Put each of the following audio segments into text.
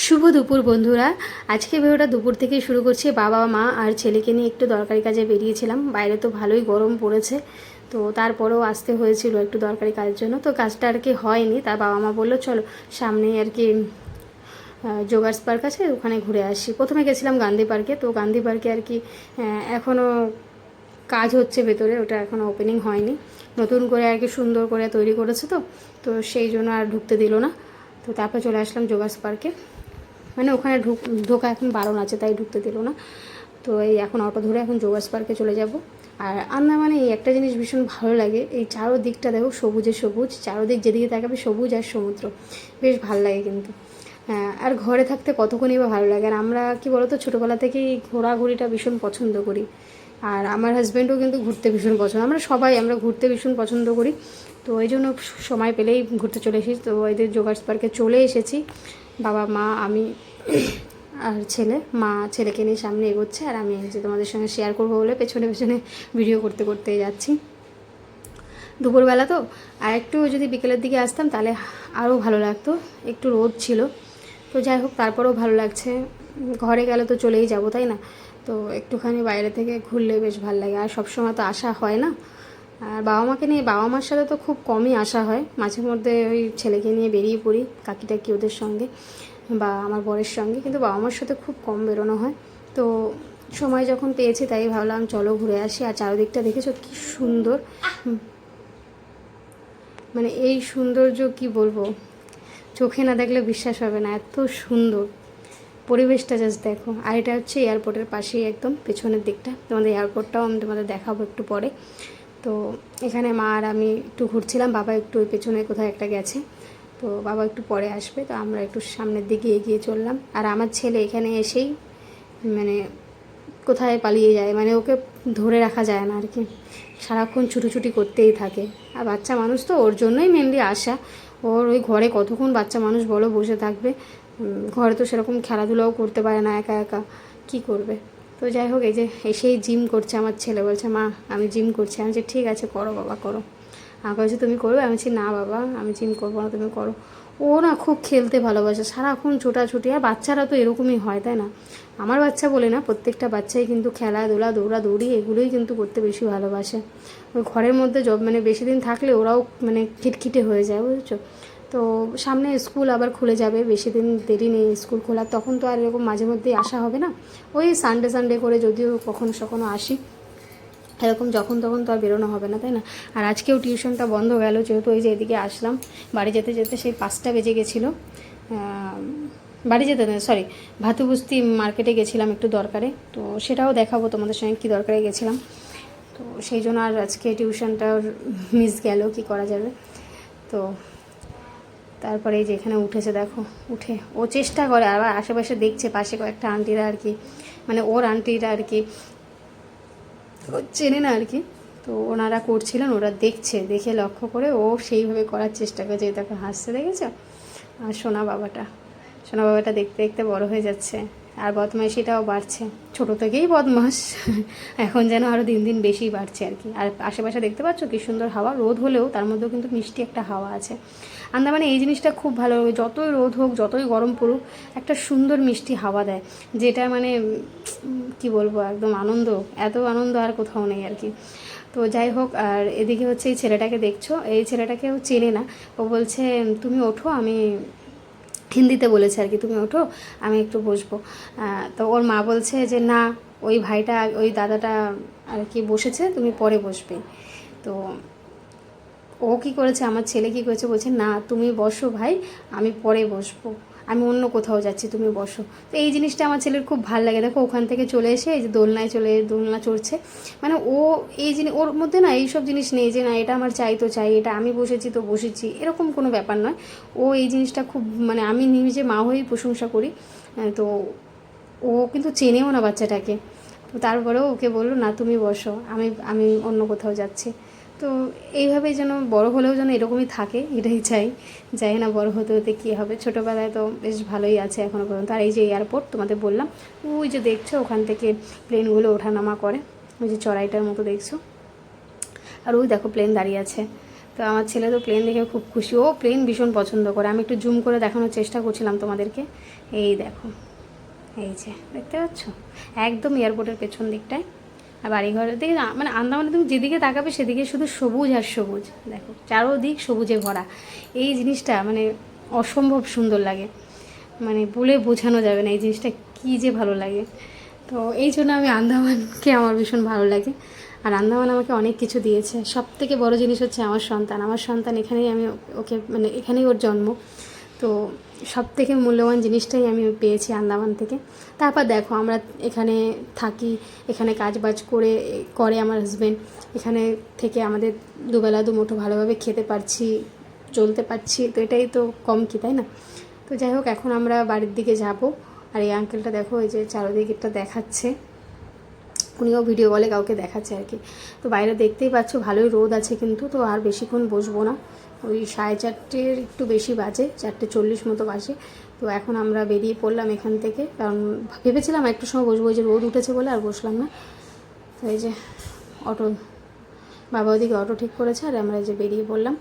শুভ দুপুর বন্ধুরা। আজকে ভিডিওটা দুপুর থেকেই শুরু করছি। বাবা মা আর ছেলেকে নিয়ে একটু দরকারি কাজে বেরিয়েছিলাম। বাইরে তো ভালোই গরম পড়েছে, তো তারপরেও আসতে হয়েছিল একটু দরকারি কাজের জন্য। তো কাজটা আর কি হয়নি। তার বাবা মা বললো চলো সামনেই আর কি জোগার্স পার্ক আছে, ওখানে ঘুরে আসি। প্রথমে গেছিলাম গান্ধী পার্কে। তো গান্ধী পার্কে আর কি এখনও কাজ হচ্ছে ভেতরে, ওটা এখনও ওপেনিং হয়নি। নতুন করে আর কি সুন্দর করে তৈরি করেছে, তো তো সেই জন্য আর ঢুকতে দিল না। তো তারপর চলে আসলাম জোগার্স পার্কে। মানে ওখানে ঢোকা এখন বারণ আছে, তাই ঢুকতে দিল না। তো এই এখন অটো ধরে এখন জোগার্স পার্কে চলে যাব। আর আন্দামানে এই একটা জিনিস ভীষণ ভালো লাগে, এই চারোদিকটা দেখো সবুজে সবুজ, চারোদিক যেদিকে তাকাবে সবুজ আর সমুদ্র, বেশ ভালো লাগে কিন্তু। হ্যাঁ, আর ঘরে থাকতে কতক্ষণই বা ভালো লাগে। আর আমরা কি বলতো ছোটোবেলা থেকেই ঘোরাঘুরিটা ভীষণ পছন্দ করি। আর আমার হাজব্যান্ডও কিন্তু ঘুরতে ভীষণ পছন্দ, আমরা ঘুরতে ভীষণ পছন্দ করি। তো এই জন্য সময় পেলেই ঘুরতে চলে এসেছি। তো এদের জোগার্স পার্কে চলে এসেছি, বাবা মা আমি আর ছেলে। মা ছেলেকে নিয়ে সামনে এগোচ্ছে, আর আমি যে তোমাদের সঙ্গে শেয়ার করবো বলে পেছনে পেছনে ভিডিও করতে করতে যাচ্ছি। দুপুরবেলা তো, আর একটু যদি বিকেলের দিকে আসতাম তাহলে আরও ভালো লাগতো। একটু রোদ ছিল, তো যাই হোক তারপরেও ভালো লাগছে। ঘরে গেলে তো চলেই যাব, তাই না? তো একটুখানি বাইরে থেকে ঘুরলে বেশ ভালো লাগে। আর সবসময় তো আসা হয় না। আর বাবা মাকে নিয়ে, বাবা মার সাথে তো খুব কমই আসা হয়। মাঝে মধ্যে ওই ছেলেকে নিয়ে বেরিয়ে পড়ি কাকি টাকি ওদের সঙ্গে, বা আমার বরের সঙ্গে, কিন্তু বাবা মার সাথে খুব কম বেরোনো হয়। তো সময় যখন পেয়েছি তাই ভাবলাম চলো ঘুরে আসি। আর চারিদিকটা দেখেছো কী সুন্দর, মানে এই সৌন্দর্য কি বলবো, চোখে না দেখলে বিশ্বাস হবে না, এত সুন্দর পরিবেশটা জাস্ট দেখো। আর এটা হচ্ছে এয়ারপোর্টের পাশেই একদম পেছনের দিকটা। তোমাদের এয়ারপোর্টটাও আমি তোমাদের দেখাবো একটু পরে। তো এখানে মা আর আমি একটু ঘুরছিলাম, বাবা একটু ওই পেছনে কোথাও একটা গেছে, তো বাবা একটু পরে আসবে। তো আমরা একটু সামনের দিকে এগিয়ে চললাম। আর আমার ছেলে এখানে এসেই মানে কোথায় পালিয়ে যায়, মানে ওকে ধরে রাখা যায় না আর কি, সারাক্ষণ ছুটোছুটি করতেই থাকে। আর বাচ্চা মানুষ তো, ওর জন্যই মেনলি আসা। ওর ওই ঘরে কতক্ষণ বাচ্চা মানুষ বলো বসে থাকবে, ঘরে তো সেরকম খেলাধুলাও করতে পারে না, একা একা কী করবে। তো যাই হোক, এই যে এসেই জিম করছে আমার ছেলে, বলছে মা আমি জিম করছি। আমি বলছি ঠিক আছে করো বাবা করো। আমাকে বলছে তুমি করবে? আমি বলছি না বাবা আমি জিম করবো না, তুমি করো। ও না খুব খেলতে ভালোবাসে, সারাক্ষণ ছোটাছুটি। আর বাচ্চারা তো এরকমই হয়, তাই না? আমার বাচ্চা বলে না, প্রত্যেকটা বাচ্চাই কিন্তু খেলাধুলা দৌড়াদৌড়ি এগুলোই কিন্তু করতে বেশি ভালোবাসে। ওই ঘরের মধ্যে মানে বেশি দিন থাকলে ওরাও মানে খিটখিটে হয়ে যায়, বুঝেছো? তো সামনে স্কুল আবার খুলে যাবে, বেশি দিন দেরি নেই স্কুল খোলার। তখন তো আর এরকম মাঝে মধ্যেই আসা হবে না। ওই সানডে সানডে করে যদিও কখনো সখনো আসি, এরকম যখন তখন তো আর বেরোনো হবে না, তাই না? আর আজকেও টিউশনটা বন্ধ গেল, যেহেতু ওই যে এদিকে আসলাম। বাড়ি যেতে যেতে সেই 5টা বেজে গেছিলো। বাড়ি যেতে না, সরি, ভাতুবস্তি মার্কেটে গেছিলাম একটু দরকারে। তো সেটাও দেখাবো তোমাদের সঙ্গে কী দরকারে গেছিলাম। তো সেই জন্য আর আজকে টিউশনটা মিস গেল, কি করা যাবে। তো তারপরে এই যে এখানে উঠেছে দেখো, উঠে ও চেষ্টা করে, আবার আশেপাশে দেখছে পাশে কয়েকটা আন্টিরা আর কি, মানে ওর আন্টিরা আর কি, ও চেনে না আর কি। তো ওনারা করছিলেন, ওরা দেখছে, দেখে লক্ষ্য করে ও সেইভাবে করার চেষ্টা করছে। তাকে হাসতে দেখেছো? আর সোনা বাবাটা দেখতে দেখতে বড় হয়ে যাচ্ছে, আর বদমাইশিটাও বাড়ছে। ছোটো থেকেই বদমাস, এখন যেন আরও দিন দিন বেশি বাড়ছে আর কি। আর আশেপাশে দেখতে পাচ্ছ কী সুন্দর হাওয়া, রোদ হলেও তার মধ্যেও কিন্তু মিষ্টি একটা হাওয়া আছে। আন্দামানে এই জিনিসটা খুব ভালো, যতই রোদ হোক যতই গরম পড়ুক একটা সুন্দর মিষ্টি হাওয়া দেয়, যেটা মানে কি বলবো, একদম আনন্দ, এত আনন্দ আর কোথাও নেই আর কি। তো যাই হোক, আর এদিকে হচ্ছে এই ছেলেটাকে দেখছো, এই ছেলেটাকেও চেনে না। ও বলছে তুমি ওঠো, আমি হিন্দিতে বলেছে আর কি, তুমি ওঠো আমি একটু বসবো। তো ওর মা বলছে যে না, ওই ভাইটা ওই দাদাটা আর কি বসেছে, তুমি পরে বসবে। তো ও কী করেছে, আমার ছেলে কী করেছে, বলছে না তুমি বসো ভাই, আমি পরে বসবো, আমি অন্য কোথাও যাচ্ছি, তুমি বসো। তো এই জিনিসটা আমার ছেলের খুব ভালো লাগে। দেখো ওখান থেকে চলে এসে এই যে দোলনা চড়ছে, মানে ও এই জিনিস, ওর মধ্যে না এইসব জিনিস নেই যে না এটা আমার চাই তো চাই, এটা আমি বসেছি তো বসেছি, এরকম কোনো ব্যাপার নয়। ও এই জিনিসটা খুব, মানে আমি নিজে মা হয়েই প্রশংসা করি। তো ও কিন্তু চেনেও না বাচ্চাটাকে। তো তারপরেও ওকে বললো না তুমি বসো, আমি আমি অন্য কোথাও যাচ্ছি। তো এইভাবেই যেন বড় হলেও যেন এরকমই থাকে, এটাই চাই। যাই না বড় হতে হতে কী হবে, ছোটোবেলায় তো বেশ ভালোই আছে এখনও পর্যন্ত। আর এই যে এয়ারপোর্ট তোমাদের বললাম, ওই যে দেখছো ওখান থেকে প্লেনগুলো ওঠানামা করে, ওই যে চড়াইটার মতো দেখছো, আর ওই দেখো প্লেন দাঁড়িয়ে আছে। তো আমার ছেলে তো প্লেন দেখে খুব খুশি, ও প্লেন ভীষণ পছন্দ করে। আমি একটু জুম করে দেখানোর চেষ্টা করছিলাম তোমাদেরকে। এই দেখো, এই যে দেখতে পাচ্ছ, একদম এয়ারপোর্টের পেছন দিকটায়। আর বাড়িঘরের দিকে মানে আন্দামানে তুমি যেদিকে তাকাবে সেদিকে শুধু সবুজ আর সবুজ, দেখো চারোদিক সবুজে ভরা। এই জিনিসটা মানে অসম্ভব সুন্দর লাগে, মানে বলে বোঝানো যাবে না এই জিনিসটা কী যে ভালো লাগে। তো এই জন্য আমি আন্দামানকে আমার ভীষণ ভালো লাগে। আর আন্দামান আমাকে অনেক কিছু দিয়েছে। সব থেকে বড় জিনিস হচ্ছে আমার সন্তান। আমার সন্তান এখানেই, আমি ওকে মানে এখানেই ওর জন্ম। তো সব থেকে মূল্যবান জিনিসটাই আমি পেয়েছি আন্দামান থেকে। তারপর দেখো আমরা এখানে থাকি, এখানে কাজবাজ করে আমার হাজব্যান্ড, এখানে থেকে আমাদের দুবেলা দুমুঠো ভালোভাবে খেতে পারছি, চলতে পারছি। তো এটাই তো কম কি, তাই না? তো যাই হোক, এখন আমরা বাড়ির দিকে যাব। আর এই আঙ্কেলটা দেখো, এই যে চারোদিকটা দেখাচ্ছে, উনিও ভিডিও কলে কাউকে দেখাচ্ছে আর কি। তো বাইরে দেখতেই পাচ্ছ ভালোই রোদ আছে কিন্তু। তো আর বেশিক্ষণ বসবো না, ওই 4:30 একটু বেশি বাজে, 4:40 মতো বাজে। তো এখন আমরা বেরিয়ে পড়লাম এখান থেকে, কারণ ভেবেছিলাম একটু সময় বসবো, ওই যে রোদ উঠেছে বলে আর বসলাম না। তো এই যে অটো, বাবা ওদিকে অটো ঠিক করেছে, আর আমরা এই যে বেরিয়ে পড়লাম।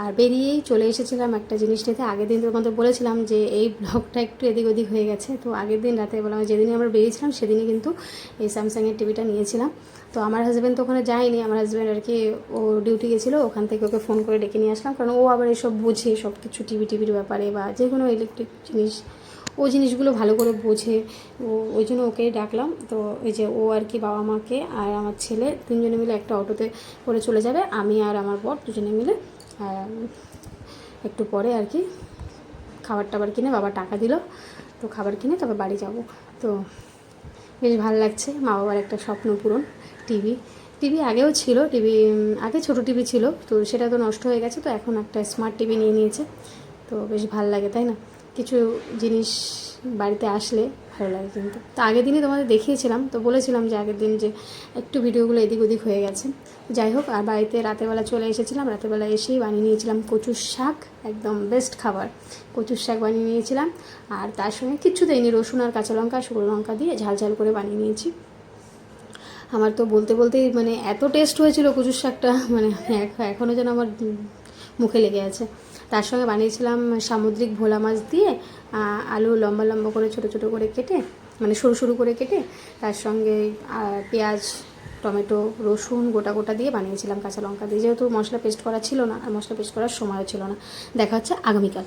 আর বেরিয়েই চলে এসেছিলাম একটা জিনিস নিতে। আগের দিন তোমাদের বলেছিলাম যে এই ব্লগটা একটু এদিক ওদিক হয়ে গেছে। তো আগের দিন রাতে বললাম, যেদিনই আমরা বেরিয়েছিলাম সেদিনই কিন্তু এই স্যামসাংয়ের টিভিটা নিয়েছিলাম। তো আমার হাজব্যান্ড তো ওখানে যায়নি, আমার হাজব্যান্ড আর কি ও ডিউটি গেছিলো, ওখান থেকে ওকে ফোন করে ডেকে নিয়ে আসলাম। কারণ ও আবার এসব বোঝে সব কিছু, টিভির ব্যাপারে বা যে কোনো ইলেকট্রিক জিনিস, ও জিনিসগুলো ভালো করে বোঝে। ওই জন্য ওকে ডাকলাম। তো ওই যে ও আর কি বাবা মাকে আর আমার ছেলে তিনজনে মিলে একটা অটোতে করে চলে যাবে, আমি আর আমার বর দুজনে মিলে একটু পরে আর কি খাবার টাবার কিনে, বাবা টাকা দিল, তো খাবার কিনে তবে বাড়ি যাব। তো বেশ ভালো লাগছে, মা বাবার একটা স্বপ্ন পূরণ। টিভি আগেও ছিল, আগে ছোটো টিভি ছিল, তো সেটা তো নষ্ট হয়ে গেছে। তো এখন একটা স্মার্ট টিভি নিয়ে নিয়েছে। তো বেশ ভালো লাগে, তাই না? কিছু জিনিস বাড়িতে আসলে ভালো লাগে কিন্তু। তো আগের দিনই তোমাদের দেখিয়েছিলাম, তো বলেছিলাম যে আগের দিন যে একটু ভিডিওগুলো এদিক ওদিক হয়ে গেছে। যাই হোক, আর বাড়িতে রাতেরবেলা চলে এসেছিলাম। রাতেরবেলা এসেই বানিয়ে নিয়েছিলাম কচুর শাক, একদম বেস্ট খাবার। কচুর শাক বানিয়ে নিয়েছিলাম, আর তার সঙ্গে কিচ্ছু দেয়নি, রসুন আর কাঁচা লঙ্কা শুকনো লঙ্কা দিয়ে ঝাল ঝাল করে বানিয়ে নিয়েছি। আমার তো বলতে বলতেই মানে এত টেস্ট হয়েছিল কচুর শাকটা, মানে এখনও যেন আমার মুখে লেগে আছে। তার সঙ্গে বানিয়েছিলাম সামুদ্রিক ভোলা মাছ দিয়ে আলু লম্বা লম্বা করে ছোটো ছোটো করে কেটে, মানে সরু সরু করে কেটে, তার সঙ্গে পেঁয়াজ টমেটো রসুন গোটা গোটা দিয়ে বানিয়েছিলাম কাঁচা লঙ্কা দিয়ে, যেহেতু মশলা পেস্ট করা ছিল না, আর মশলা পেস্ট করার সময়ও ছিল না। দেখা হচ্ছে আগামীকাল।